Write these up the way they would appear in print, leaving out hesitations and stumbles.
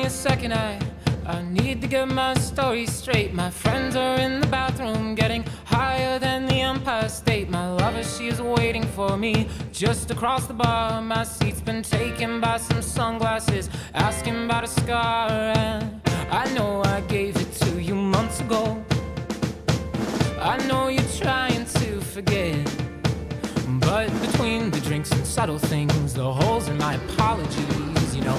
a second, I need to get my story straight. My friends are in the bathroom getting higher than the Empire State. My lover, she is waiting for me just across the bar. My seat's been taken by some sunglasses asking about a scar. And I know I gave it to you months ago. I know you're trying to forget, but between the drinks and subtle things, the holes in my apologies, you know,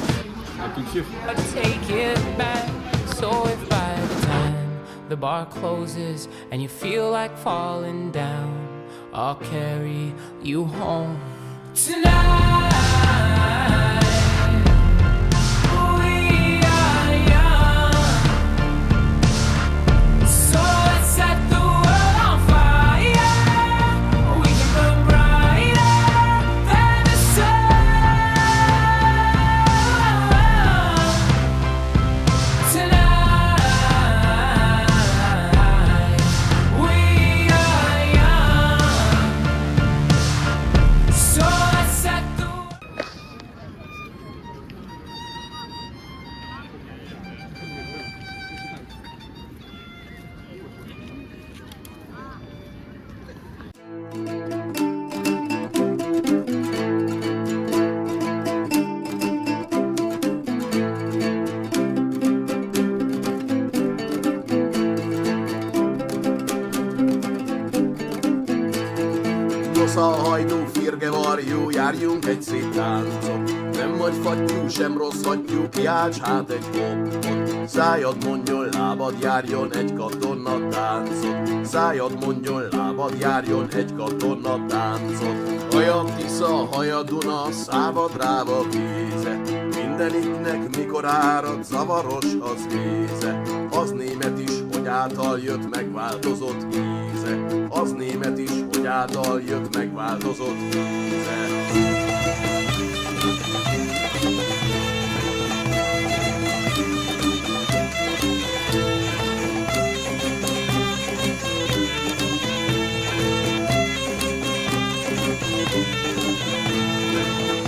I take it back. So if by the time the bar closes and you feel like falling down, I'll carry you home tonight. Hajdu, firge varjú, járjunk egy szép táncot. Nem vagy fattyú, sem rossz hattyú, kiálts hát egy hoppot. Szájad mondjon, lábad járjon egy katona táncot. Szájad mondjon, lábad járjon egy katona táncot. Haja Tisza, haja Duna, Száva dráva víze. Mindeniknek mikor árad, zavaros az víze. Az német is, hogy által jött, megváltozott víze. Az német is, hogy által jött, megváltozott víze.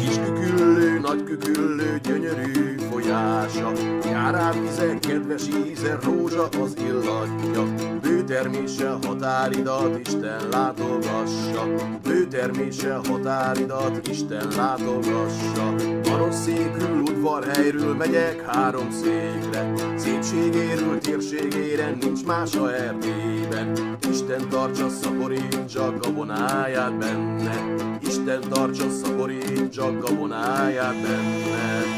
Kisküküllő, nagyküküllő, gyönyörű folyása. Nyárán vize, kedves íze, rózsa az illatja. Bőtermése határidat, Isten látogassa. Bőtermése határidat, Isten látogassa. Karosszékül, udvarhelyről megyek három székre. Szépségéről, térségére nincs más a Erdélyben. Isten tartsa, szaporítsa gabonáját benne. Isten tartsa, szaporítsa gabonáját benne.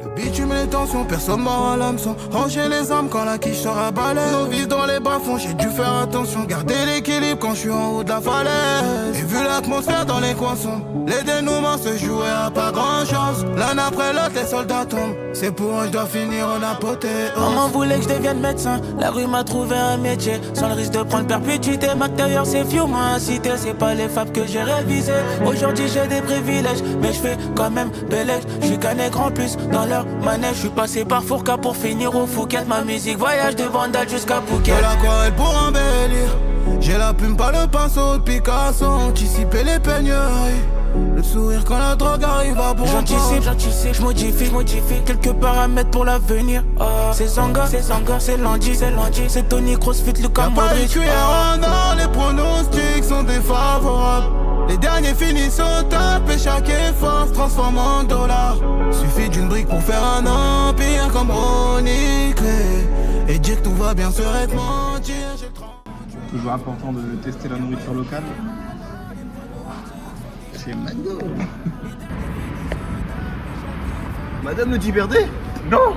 Le bitume et les tensions, personne mord à l'hameçon. Ranger les armes quand la quiche sera balai. Nos vies dans les bas-fonds, j'ai dû faire attention. Garder l'équilibre quand je suis en haut de la falaise. Et vu l'atmosphère dans les coins sombres, les dénouements se jouaient à pas grand chose. L'un après l'autre, les soldats tombent. C'est pour eux, je dois finir en apothéose. Maman voulait que je devienne médecin. La rue m'a trouvé un métier sans le risque de prendre perpétuité. M'intérieur c'est vieux, moi incité. C'est pas les fables que j'ai révisé. Aujourd'hui j'ai des privilèges, mais je fais quand même bellège. Je suis qu'un nègre en plus dans leur manège. Je suis passé par Fourca pour finir au Fouquet. Ma musique voyage de Vandal jusqu'à Phuket. De l'aquarelle pour embellir. J'ai la plume, pas le pinceau de Picasso. Anticiper les peigneries. Le sourire quand la drogue arrive à bon J'anticipe, je modifie quelques paramètres pour l'avenir. C'est Zanga, c'est Landy, c'est Tony Crossfit, Lucas Modric. Y'a pas de cuillère en or, les pronostics sont défavorables. Les derniers finissent au top et chaque effort se transforme en dollars. Suffit d'une brique pour faire un empire comme Ronnie Clay. Et dire que tout va bien serait de mentir. Toujours important de tester la nourriture locale. C'est McDo. Madame le Diberdé? Non.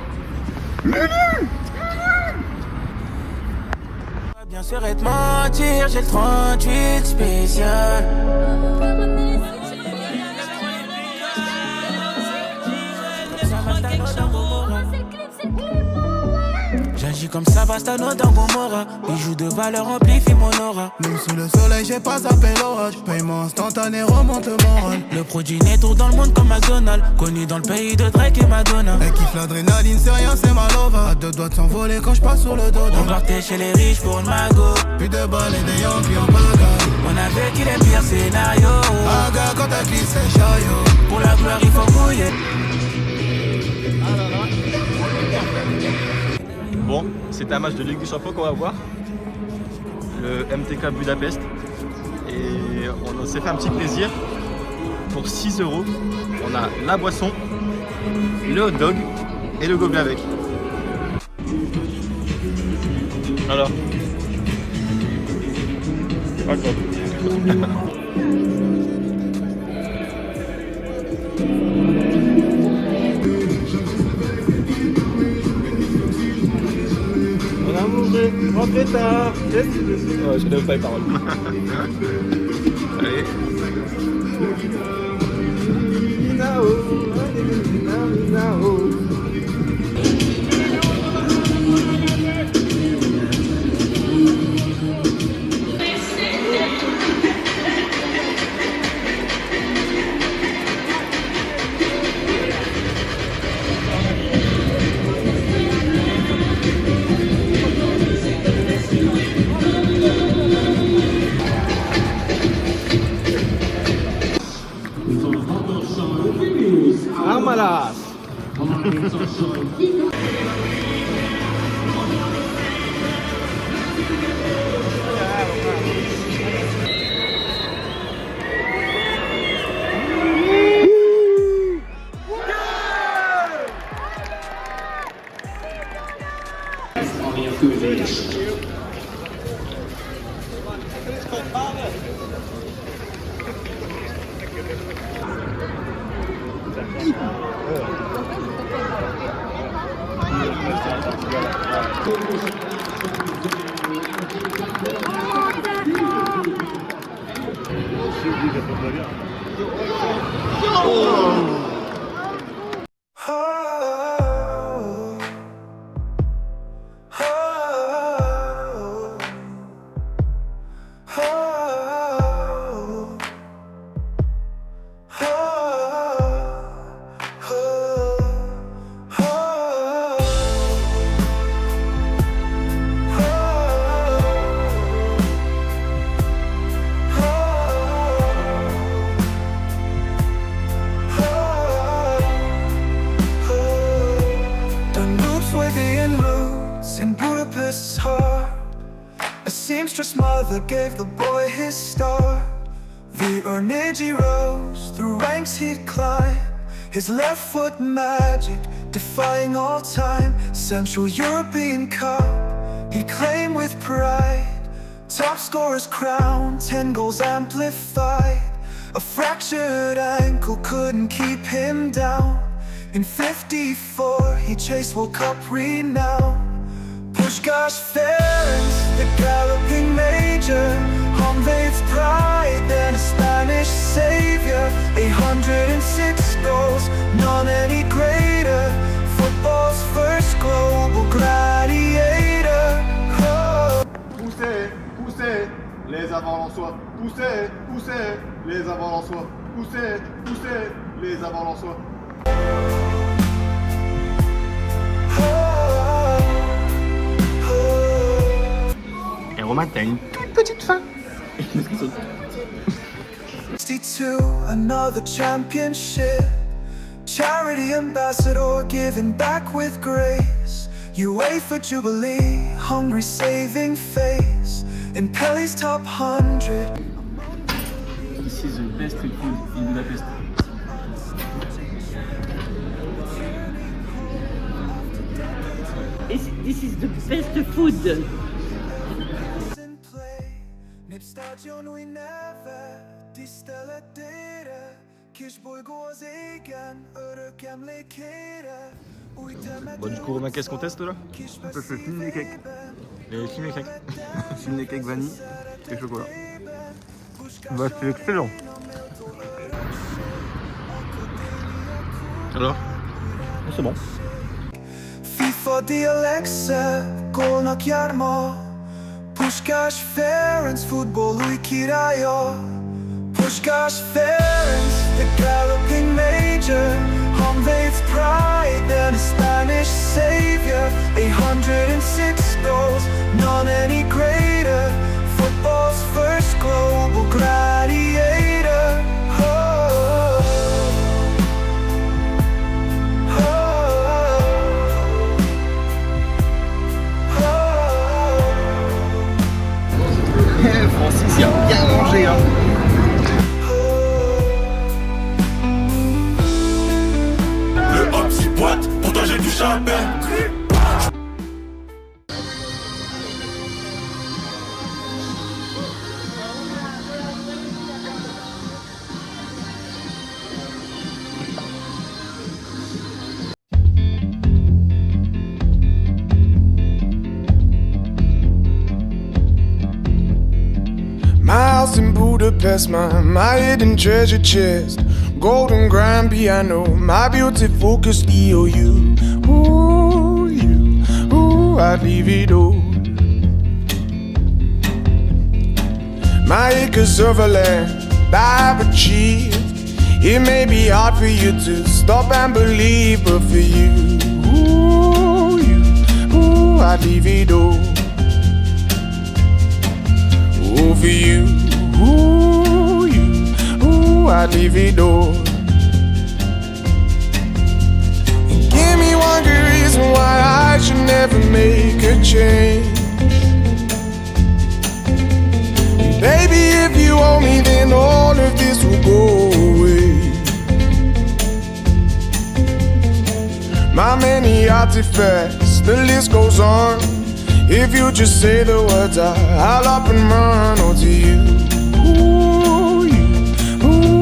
Bien serait de mentir, j'ai le 38 spécial. J'agis comme Savastano dans Gomorrah. Bijoux de valeur amplifie mon aura. Même sous le soleil, j'ai pas zappé l'orage. Paiement instantané, remonte le moral. Le produit n'est tour dans le monde comme McDonald's. Connu dans le pays de Drake et Madonna. Elle kiffe l'adrénaline, c'est rien, c'est ma lova. À deux doigts de s'envoler quand je passe sur le dos. On partait chez les riches pour une mago. Plus de balles et des Yankees en bagaille. On a vécu les pires scénarios. Aga quand t'as glissé, chariot. Pour la gloire il faut mouiller. Bon, c'est un match de Ligue des Champions qu'on va voir. Le MTK Budapest. Et on s'est fait un petit plaisir. Pour 6 €, on a la boisson, le hot dog et le gobelet avec. Alors. Pas quoi. On a mangé, rentrez tard. Ouais, je connais pas les paroles. Allez. ¡Vámonos! A seamstress mother gave the boy his star. The Ornigi rose, through ranks he'd climb. His left foot magic, defying all time. Central European Cup, he'd claim with pride. Top scorer's crown, 10 goals amplified. A fractured ankle couldn't keep him down. In '54, he chased World Cup renown. Pushkash Ferenc, the galloping major, Humveit's pride, then a Spanish savior. 806 goals, none any greater. Football's first global gladiator. Oh. Poussez, poussez, les avant-lensois. Poussez, poussez, les avant-lensois. Poussez, poussez, les avant-lensois. Et Romain, t'as une toute petite faim. 62, another championship. Charity ambassador, giving back with grace. UEFA Jubilee, hungry saving face. In Pelle's top 100. This is the best food in Budapest. This is the best food. Bon, du coup, Romain, qu'est-ce qu'on teste là? Ça, c'est fini cake. Les films cake. Fini cake vanille et chocolat. Bah, c'est excellent. Alors? C'est bon. FIFA the Alexa, gólnak jár ma. Puskás Ferenc futballúj királya. Puskás Ferenc, the galloping major, Honvéd's pride and a Spanish savior. 806 goals, none any greater. Football's first global gladiator. Oh, oh, oh. Francis, il a bien mangé, hein. Le hop s'y boite, pourtant j'ai du chapin. My house in Budapest, my hidden treasure chest, golden grand piano, my beauty focus EOU. Ooh, you, ooh, I'd leave it all. My acres of land I've achieved. It may be hard for you to stop and believe, but for you, ooh, I'd leave it all. Ooh, for you, I'd leave it all. And give me one good reason why I should never make a change. And baby, if you owe me, then all of this will go away. My many artifacts, the list goes on. If you just say the words, I'll up and run. Oh, to you,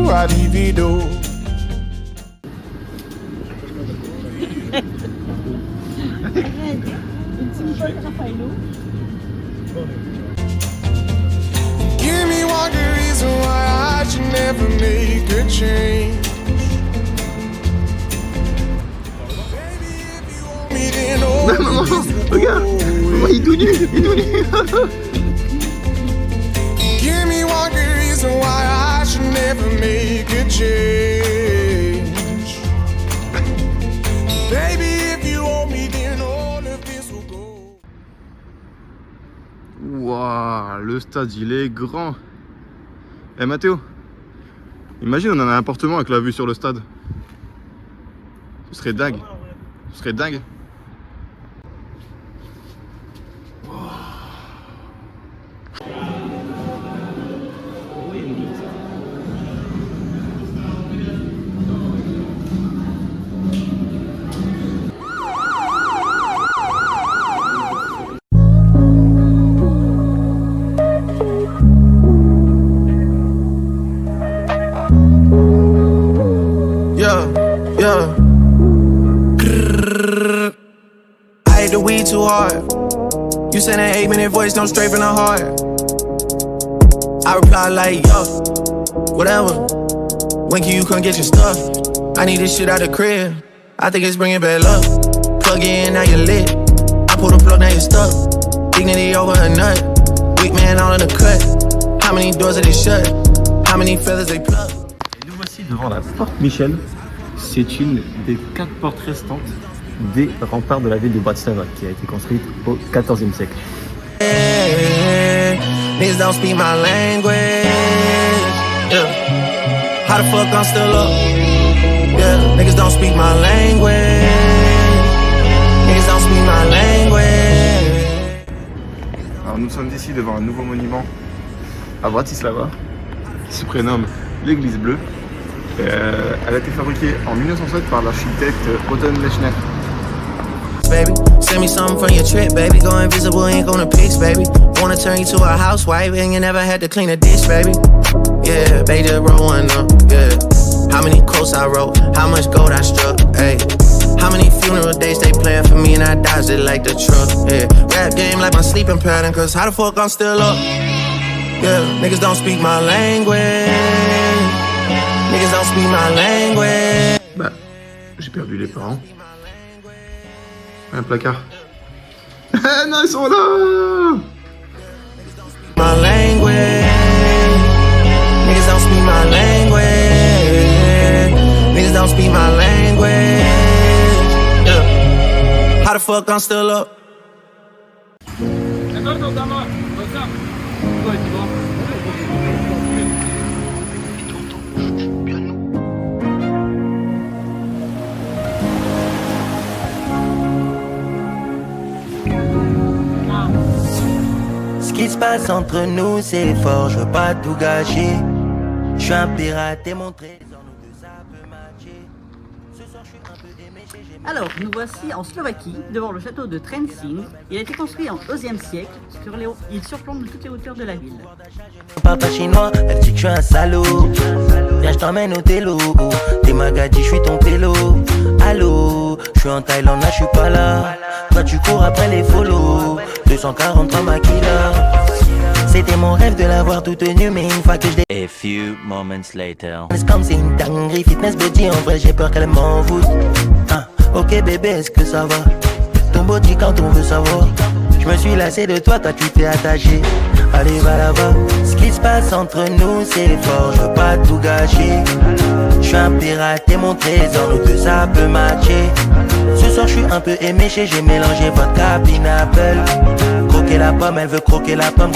I'd leave it all. Give me one good reason why I should never make a change. Baby, if you want me, then all of this will go away. Il est tout nu, il est tout nu. Give me one good reason why I should never make a change. Baby, if you owe me, then all of this will go. Waouh, le stade il est grand. Eh Mathéo, imagine on a un appartement avec la vue sur le stade. Ce serait dingue. Ce serait dingue. Yeah. I hate the weed too hard. You send an 8-minute voice, don't straight from the heart. I reply like, yo, whatever. When can you come get your stuff? I need this shit out the crib. I think it's bringing bad luck. Plug in, now you're lit. I pull the plug, now you're stuck. Dignity over a nut. Weak man all in the cut. How many doors are they shut? How many feathers they pluck? Et nous voici devant la porte Michel. C'est une des 4 portes restantes des remparts de la ville de Bratislava qui a été construite au XIVe siècle. Niggas don't speak my language. Yeah. How the fuck I'm still up? Yeah. Niggas don't speak my language. Niggas don't speak my language. Alors nous sommes ici devant un nouveau monument à Bratislava qui se prénomme l'église bleue. Elle a été fabriquée en 1907 par l'architecte Otto Lechner. Baby, send me something from your trip, baby. Go invisible, ain't gonna pics, baby. Wanna turn you to a housewife, and you never had to clean a dish, baby. Yeah, baby, just roll one up, yeah. How many quotes I wrote, how much gold I struck, ayy. How many funeral dates they playing for me, and I dodged it like the truck, yeah. Rap game like my sleeping pattern, cause how the fuck I'm still up? Yeah, niggas don't speak my language. Niggas don't speak my language. Bah, j'ai perdu les parents. Un placard. Non, ils sont là. My language. Niggas don't speak my language. Niggas don't speak my language. Yeah. How the fuck I'm still up? Ce qui se passe entre nous, c'est fort, je veux pas tout gâcher. Je suis un pirate et mon trésor, nous deux ça peut matcher. Ce soir, je suis un peu aimé, j'ai Alors, nous voici en Slovaquie, devant le château de Trenčín. Il a été construit en 11e siècle. Il surplombe toutes les hauteurs de la ville. papa chinois, elle dit que je suis un salaud. Viens, je t'emmène au télo. T'es magadie, je suis ton pélo. Allô, je suis en Thaïlande, là, je suis pas là. Toi, tu cours après les follow. 243 maquila. C'était mon rêve de l'avoir tout tenu, mais une fois que je l'ai. A few moments later. C'est comme c'est une dinguerie, fitness body, en vrai, j'ai peur qu'elle m'en foute. Ah, ok bébé, est-ce que ça va? Ton body quand on veut savoir. Je me suis lassé de toi, toi tu t'es attaché. Allez va là-bas. Ce qui se passe entre nous c'est fort, je veux pas tout gâcher. Je suis un pirate et mon trésor, nous deux ça peut matcher. Ce soir je suis un peu éméché, j'ai mélangé vodka, pineapple. Croquer la pomme, elle veut croquer la pomme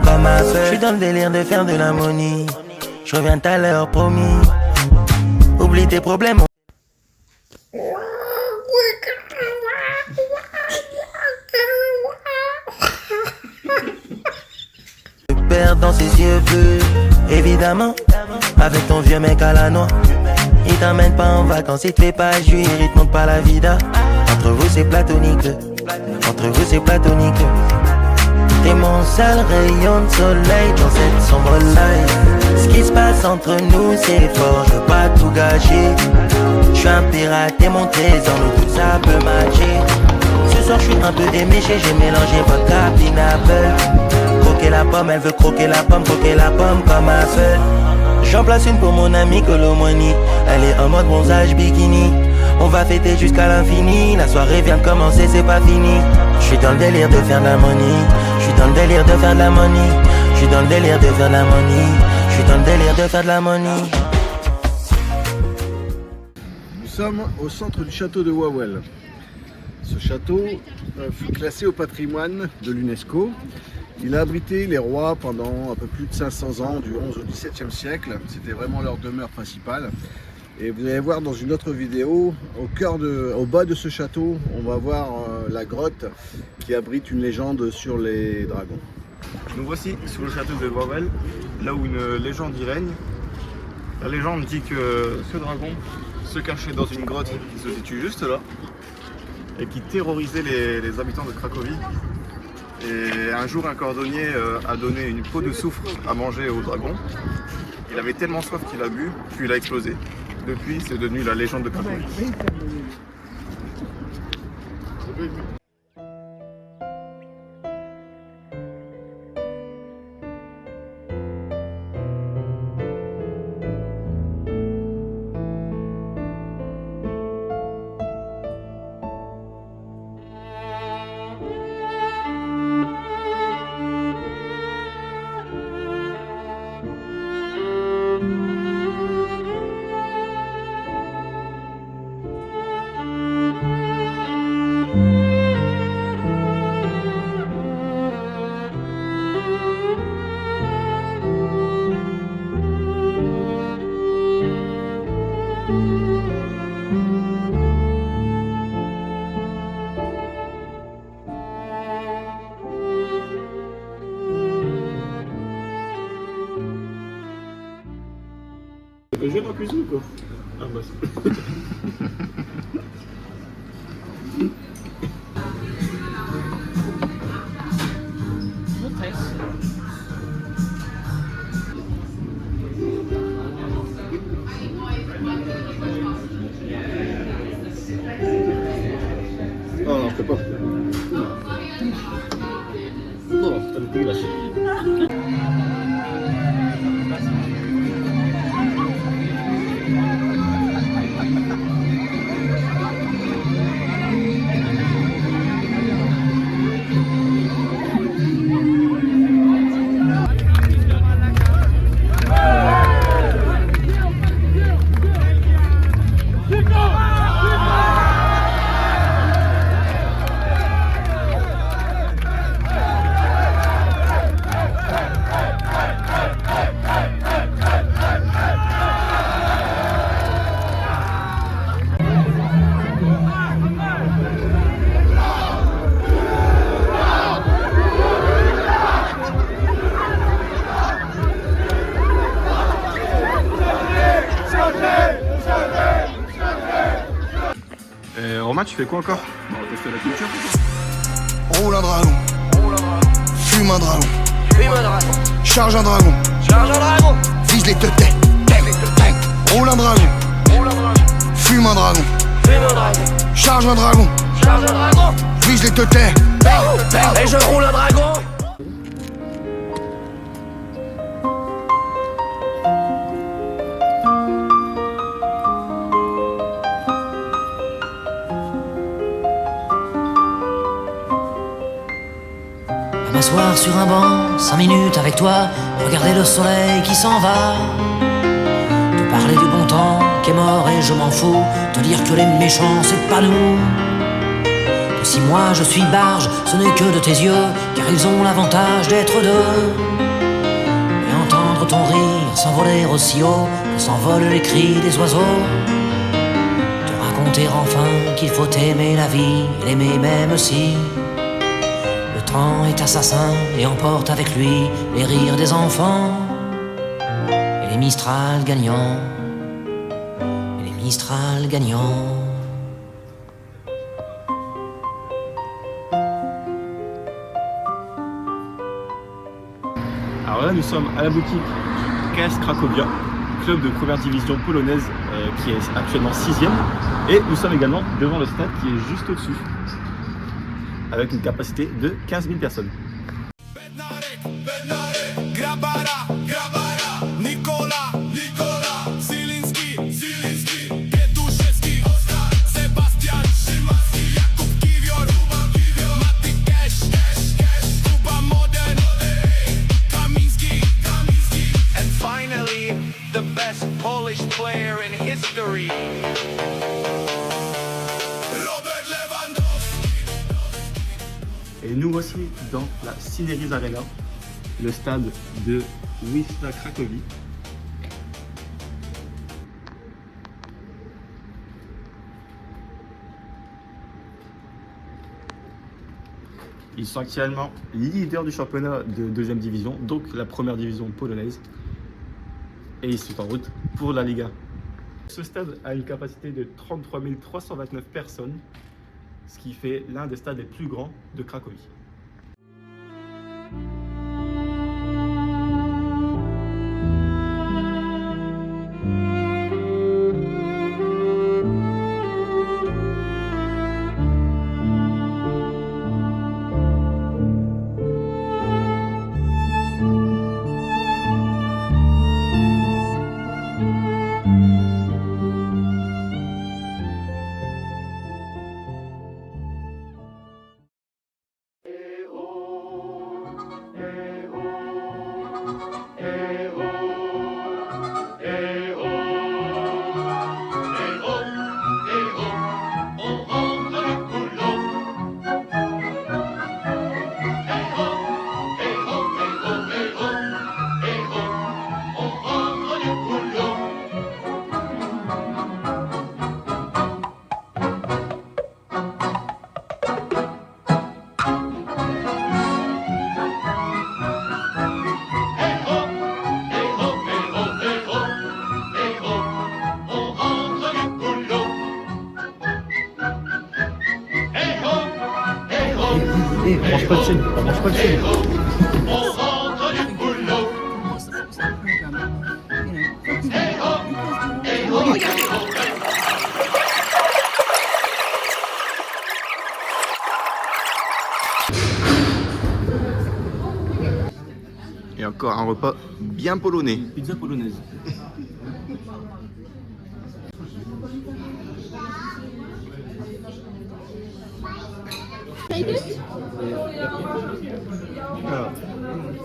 comme un feu. Je suis dans le délire de faire de l'harmonie. Je reviens tout à l'heure, promis. Oublie tes problèmes. Je perds dans ses yeux bleus, évidemment. Avec ton vieux mec à la noix. Il t'emmène pas en vacances, il te fait pas jouir, il te montre pas la vida. Entre vous c'est platonique, entre vous c'est platonique. T'es mon seul rayon de soleil dans cette sombre life. Ce qui se passe entre nous c'est fort, je veux pas tout gâcher. Je suis un pirate et mon trésor, nous tout ça peut matcher. Ce soir je suis un peu éméché, j'ai mélangé vodka, pineapple. Croquer la pomme, elle veut croquer la pomme comme un feu. J'en place une pour mon ami Colomwani. Elle est en mode bronzage bikini. On va fêter jusqu'à l'infini. La soirée vient de commencer, c'est pas fini. Je suis dans le délire de faire de la money. Je suis dans le délire de faire de la money. Je suis dans le délire de faire de la money. Je suis dans le délire de faire de la money. Nous sommes au centre du château de Wawel. Ce château fut classé au patrimoine de l'UNESCO. Il a abrité les rois pendant un peu plus de 500 ans, du 11 au 17e siècle. C'était vraiment leur demeure principale. Et vous allez voir dans une autre vidéo, au bas de ce château, on va voir la grotte qui abrite une légende sur les dragons. Nous voici sous le château de Wawel, là où une légende y règne. La légende dit que ce dragon se cachait dans une grotte qui se situe juste là et qui terrorisait les habitants de Cracovie. Et un jour, un cordonnier a donné une peau de soufre à manger au dragon. Il avait tellement soif qu'il a bu, puis il a explosé. Depuis, c'est devenu la légende de Cracovie. Je vais en cuisine ou quoi? Ah bah oh non, je peux pas. Non, t'as le dégueulasse. Romain, tu fais quoi encore? On va tester la culture. Roule un dragon. Fume un dragon. Charge un dragon. Vise les teutets. Roule un dragon. Fume un dragon. Charge un dragon. Vise les teutets. Et je roule un dragon. M'asseoir sur un banc, 5 minutes avec toi, regarder le soleil qui s'en va. Te parler du bon temps qui est mort et je m'en fous. Te dire que les méchants c'est pas nous. Que si moi je suis barge, ce n'est que de tes yeux, car ils ont l'avantage d'être deux. Et entendre ton rire s'envoler aussi haut que s'envolent les cris des oiseaux. Te raconter enfin qu'il faut aimer la vie, et l'aimer même si le temps est assassin et emporte avec lui les rires des enfants et les Mistral gagnants, et les Mistral gagnants. Alors là, nous sommes à la boutique du KS Cracovia, club de première division polonaise qui est actuellement 6e. Et nous sommes également devant le stade qui est juste au-dessus, avec une capacité de 15 000 personnes. Et nous voici dans la Cineris Arena, le stade de Wisła Cracovie. Ils sont actuellement leaders du championnat de 2e division, donc la première division polonaise. Et ils sont en route pour la Liga. Ce stade a une capacité de 33 329 personnes, ce qui fait l'un des stades les plus grands de Cracovie. On mange pas de chaîne, on mange pas de chaîne. Et encore un repas bien polonais. Pizza polonaise.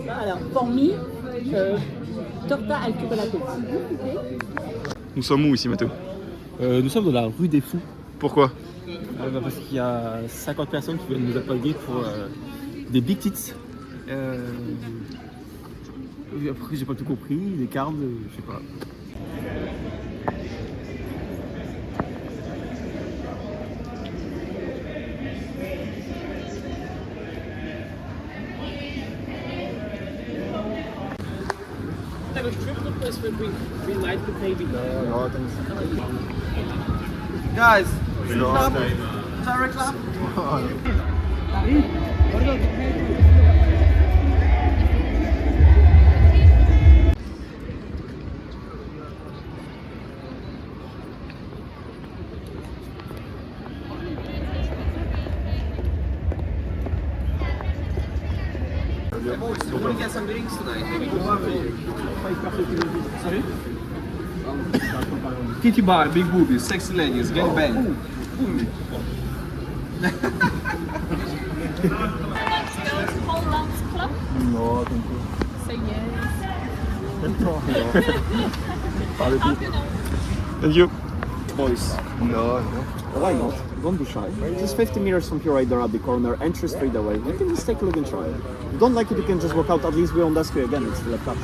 Alors, pour moi, torta al chocolate. Nous sommes où ici, Mathéo? Nous sommes dans la rue des Fous. Pourquoi? Parce qu'il y a 50 personnes qui viennent nous accompagner pour des big tits. Après, j'ai pas tout compris, des cartes, je sais pas. Guys, Kitty bar, big boobies, sexy ladies, gang bang. Non, Thank you. Boys, non. why not? Don't be shy. Just 50 meters from here right there at the corner, entry straight away. You can just take a look and try it. If you don't like it, you can just walk out. At least we won't ask you again, it's still a class.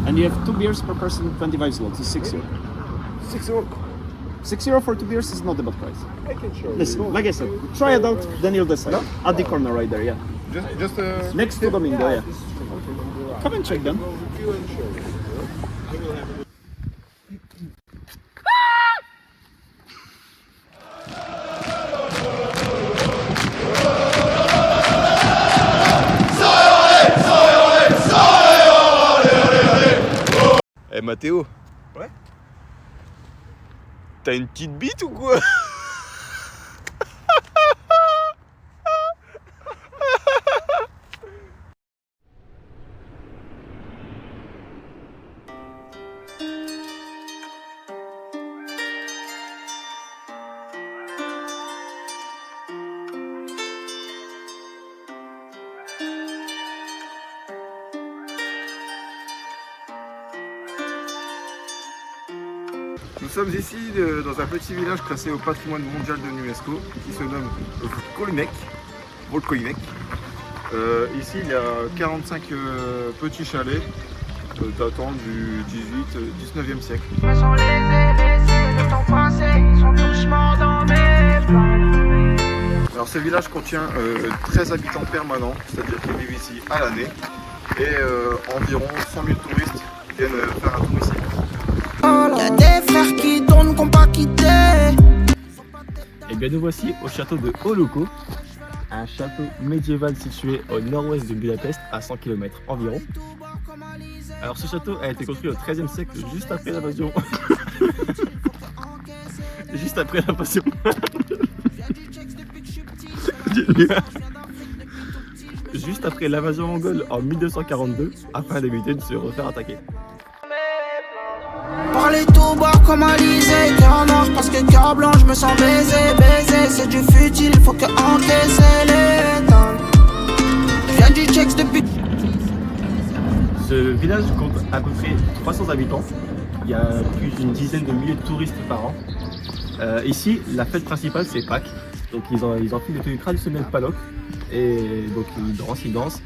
And you have 2 beers per person, 25 zlotys, it's 6 euro. 6 euros. 6 euro for 2 beers is not a bad price. I can show you. Listen, like I said, try it out, then you'll decide. At the corner right there, yeah. Just Next to Domingo, yeah. Come and check them. Eh Mathéo. Ouais. T'as une petite bite ou quoi? Nous sommes ici dans un petit village classé au patrimoine mondial de l'UNESCO qui se nomme Volkoinek. Ici il y a 45 petits chalets datant du 19e siècle. Alors ce village contient 13 habitants permanents, c'est-à-dire qu'ils vivent ici à l'année, et environ 100 000 touristes viennent faire un tour ici. Y'a des frères qui tournent qu'on pas quitté. Et bien nous voici au château de Holoko, un château médiéval situé au nord-ouest de Budapest à 100 km environ. Alors ce château a été construit au XIIIe siècle, juste après l'invasion. Juste après l'invasion. Juste après l'invasion mongole en 1242, afin d'éviter de se refaire attaquer. Parler tout bas comme Alizé, cœur noir parce que cœur blanc, je me sens baisé, c'est du futile, faut que encaisser les temps. Je viens du checks depuis. Ce village compte à peu près 300 habitants. Il y a plus d'une dizaine de milliers de touristes par an. Ici, la fête principale c'est Pâques. Donc ils ont fait des tenues traditionnelles Palok. Et donc ils dansent.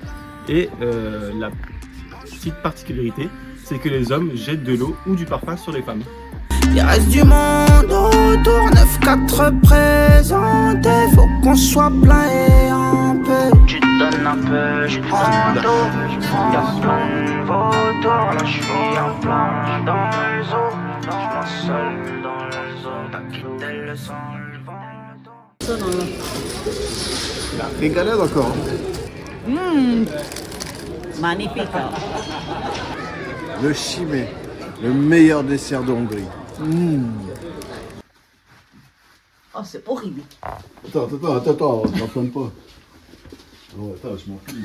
Et la petite particularité, c'est que les hommes jettent de l'eau ou du parfum sur les femmes. Il reste du monde autour, 9-4 représentés. Faut qu'on soit plein et un peu. Tu te donnes un peu, je prends d'eau. Y'a plein de vautours, là j'suis en plein dans le zoo. J'm'en seul dans le zoo, t'as quitté le sang, le vent. Régalade encore. Magnifique. Le chimé, le meilleur dessert de Hongrie. Oh, c'est horrible. Attends, n'en prends pas. Oh, attends, je m'en fous.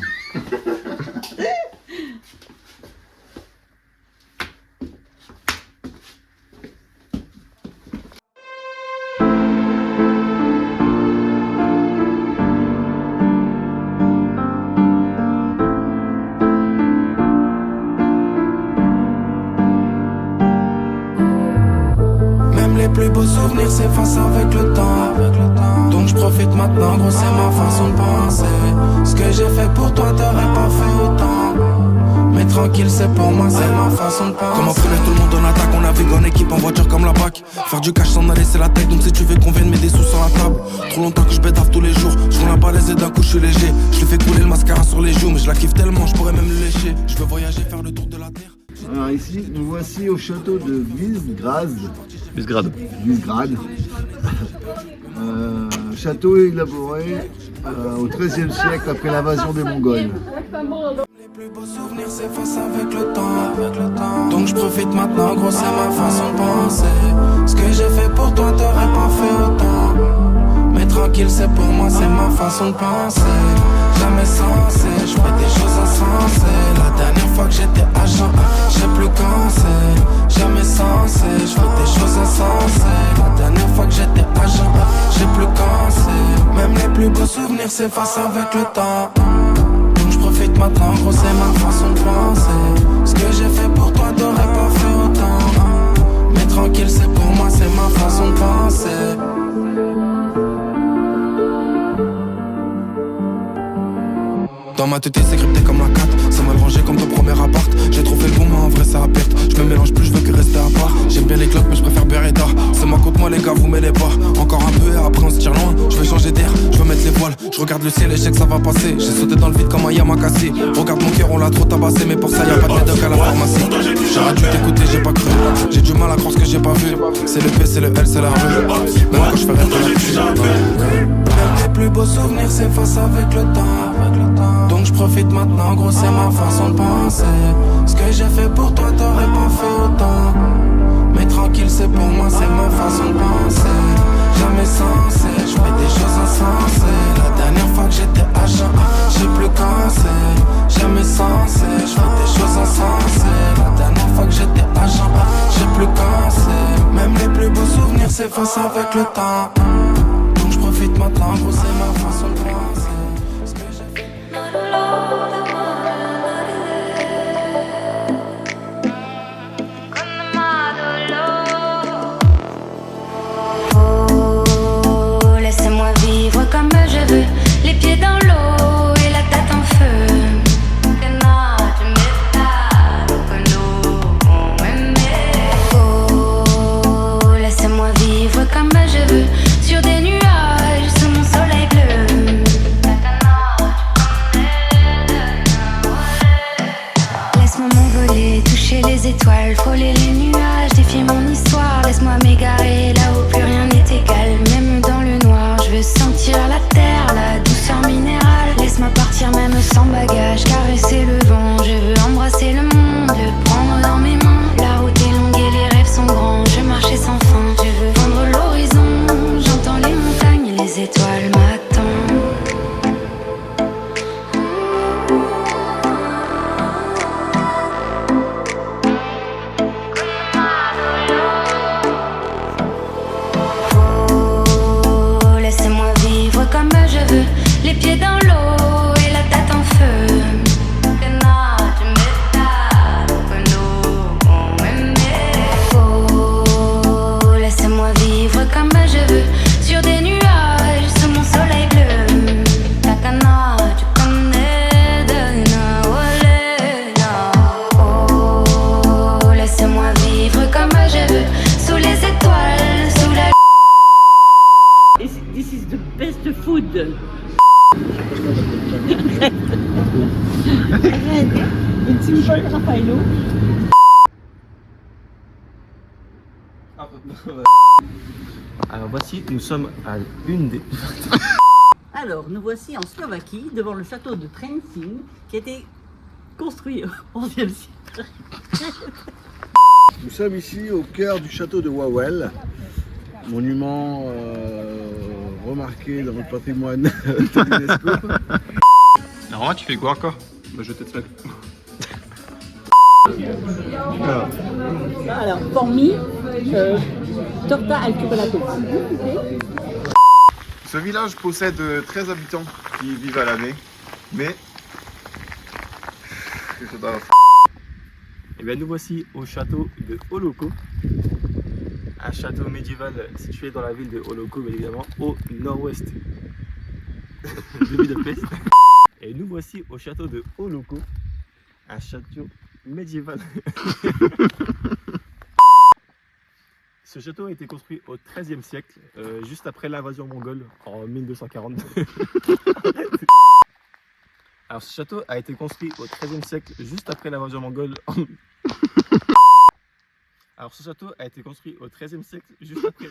Les plus beaux souvenirs s'effacent avec le temps. Donc je profite maintenant, gros, c'est ma façon de penser. Ce que j'ai fait pour toi, t'aurais pas fait autant. Mais tranquille, c'est pour moi, c'est ma façon de penser. Comment freiner tout le monde en attaque, on navigue en équipe, en voiture comme la BAC. Faire du cash sans aller, c'est la tête, donc si tu veux qu'on vienne mettre des sous sur la table. Trop longtemps que je bédave tous les jours, je roule la balaise et d'un coup je suis léger. Je lui fais couler le mascara sur les joues, mais je la kiffe tellement, je pourrais même le lécher. Je veux voyager, faire le tour de la terre. Alors ici, nous voici au château de Visgrad. Visgrad. Château élaboré au XIIIe siècle après l'invasion des Mongols. Les plus beaux souvenirs s'effacent avec le temps. Donc je profite maintenant, gros, c'est ma façon de penser. Ce que j'ai fait pour toi, t'aurais pas fait autant. Mais tranquille, c'est pour moi, c'est ma façon de penser. Jamais censé, je fais des choses insensées. La dernière fois que j'étais agent, je sais plus quand c'est. Jamais censé, je fais des choses insensées. La dernière fois que j'étais agent, je sais plus quand c'est. Même les plus beaux souvenirs s'effacent avec le temps. Donc je profite maintenant, gros, c'est ma façon de penser. Ce que j'ai fait pour toi, t'aurais pas fait autant. Mais tranquille, c'est pour moi, c'est ma façon de penser. Dans ma tête c'est crypté comme la 4. C'est mal rangé comme ton premier appart. J'ai trouvé le bon mais en vrai ça pète. Je me mélange plus, je veux que rester à part. J'aime bien les clopes mais je préfère Beretta. C'est moi contre moi les gars, vous mêlez pas. Encore un peu et après on se tire loin. Je veux changer d'air, je veux mettre les voiles. Je regarde le ciel et je sais que ça va passer. J'ai sauté dans le vide comme un Yamakasi. Regarde mon cœur, on l'a trop tabassé. Mais pour ça y'a pas de médoc à la pharmacie. J'aurais dû t'écouter, j'ai pas cru. J'ai du mal à croire ce que j'ai pas vu. C'est le P, c'est le L, c'est la rue. Même quand je fais rêver la les plus beaux souvenirs s'effacent avec le temps. Donc je profite maintenant, gros, c'est ma façon de penser. Ce que j'ai fait pour toi, t'aurais pas fait autant. Mais tranquille, c'est pour moi, c'est ma façon de penser. Jamais censé, je fais des choses insensées. La dernière fois que j'étais agent, je sais plus quand c'est. Jamais censé, je fais des choses insensées. La dernière fois que j'étais agent, je sais plus quand c'est. Même les plus beaux souvenirs s'effacent avec le temps. Donc je profite maintenant, gros, c'est ma façon de penser. Ce que j'ai fait. Oh, laissez-moi vivre comme je veux, les pieds dans l'eau et la tête en feu. Oh, laissez-moi vivre comme je veux, sur des nuages, sous mon soleil bleu. Laisse-moi m'envoler, toucher les étoiles, frôler les nuages, défier mon histoire. Laisse-moi m'égarer là où plus rien n'est égal, même dans le noir. Je veux sentir la terre, la douceur minérale. Laisse-moi partir même sans bagage, caresser le vent. Je veux embrasser le monde, le prendre dans mes mains. La route est longue et les rêves sont grands, je marchais sans fin. Je veux vendre l'horizon, j'entends les montagnes, les étoiles m'attendent. Oh, laissez-moi vivre comme je veux, les pieds dans l'eau et la tête en feu. Oh, laissez-moi vivre comme je veux, sur des nuages, sous mon soleil bleu. Takana, tu connais Dana, olé, oh, laissez-moi vivre comme je veux, sous les étoiles, sous la... This is the best food. Arrête. Une simple Raffaello. Alors voici, nous sommes à une des... Alors, nous voici en Slovaquie, devant le château de Trenčín, qui a été construit au XIe siècle. Nous sommes ici au cœur du château de Wawel, monument remarqué dans le patrimoine de l'UNESCO. Romain, tu fais quoi encore? Bah, je vais peut-être mettre. Alors, pour me, torta al chocolate. Ce village possède 13 habitants qui vivent à l'année, mais... Et bien nous voici au château de Oloko, un château médiéval situé dans la ville de Oloko, bien évidemment, au nord-ouest de Budapest. Et nous voici au château de Oloko, un château médiéval. Ce château a été construit au XIIIe siècle, juste après l'invasion mongole en 1240. Alors ce château a été construit au XIIIe siècle, juste après l'invasion mongole. Alors ce château a été construit au XIIIe siècle, juste après.